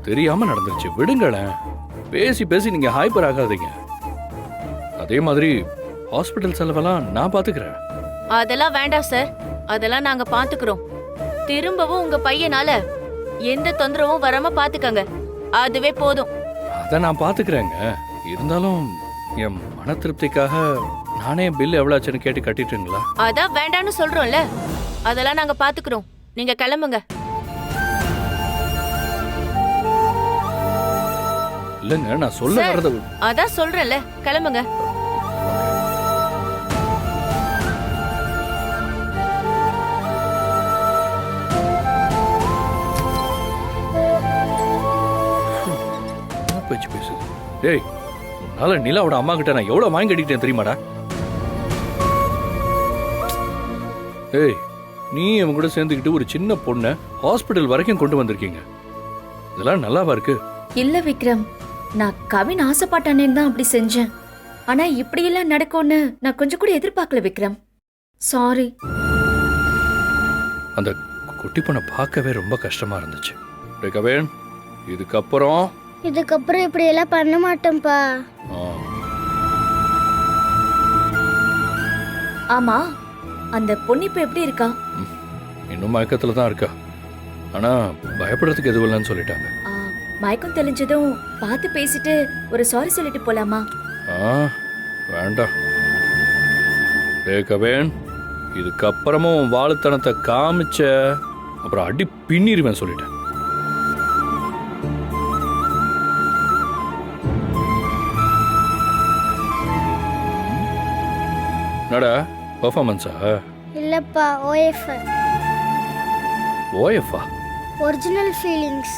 தெரியாம நடந்துருச்சு, விடுங்களேன். பேசி பேசி நீங்க ஹைப்பர் ஆகாதீங்க. அதே மாதிரி ஹாஸ்பிட்டல் செலவெல்லாம் நான் பாத்துக்கிறேன். அதெல்லாம் வேண்டாம் சார், அதெல்லாம் நாங்க பாத்துக்கிறோம். திரும்பவும் உங்க பையனால எந்த தொந்தரவும் வராம பாத்துக்கங்க, அதுவே போதும். அதை நான் பாத்துக்கிறேங்க. இருந்தாலும் என் மன திருப்திக்காக நானே பில் எவ்வளவு ஆச்சுன்னு கேட்டு கட்டிட்டுங்களா? அதான் வேண்டான்னு சொல்றோம்ல, அதெல்லாம் நாங்க பாத்துக்கிறோம். நீங்க கிளம்புங்க. இல்லங்க, நான் சொல்ல சார், வர்றது. அதான் சொல்றேன்ல, கிளம்புங்க. பேச்சு பேசுது. டேய், உன்னால நிலாவோட அம்மா கிட்ட நான் எவ்வளவு வாங்கி கட்டிட்டேன் தெரியுமாடா? ஏய், நீ அவன் கூட சேர்ந்துக்கிட்டு ஒரு சின்ன பொண்ணை ஹாஸ்பிட்டல் வரைக்கும் கொண்டு வந்திருக்கீங்க. இதெல்லாம் நல்லாவா இருக்கு? இல்ல விக்ரம், நான் கவின் ஆசைப்பட்டானேன்னு தான் அப்படி செஞ்சேன். ஆனா இப்படி எல்லாம் நடக்கும்னு நான் கொஞ்சம் கூட எதிர்பார்க்கல விக்ரம். சாரி. அந்த குட்டி பொண்ணை பார்க்கவே ரொம்ப கஷ்டமா இருந்துச்சு. டேய் கவேன், இதுக்கப்புறம் இப்படி எல்லாம் பண்ண மாட்டேன்ப்பா. ஆமா, அந்த பொண்ணு இப்ப எப்படி இருக்கா? இன்னும் மயக்கத்துல தான் இருக்கா. ஆனா பயப்படுறதுக்கு எதுவும் இல்லைன்னு சொல்லிட்டாங்க. மயக்கம் தெளிஞ்சதும் பார்த்து பேசிட்டு ஒரு சாரி சொல்லிட்டு போலாமா? வேண்டாம். டேய் கவேன், இதுக்கப்புறமும் வாழுத்தனத்தை காமிச்ச அப்புறம் அடி பின்னிருவேன் சொல்லிட்டேன். என்னடா பெர்ஃபார்மன்ஸா? இல்லப்பா, ஓஎஃப். ஓஎஃபா? Original feelings.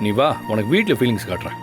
நீ வா, உனக்கு வீட்டில் ஃபீலிங்ஸ் காட்டுறேன்.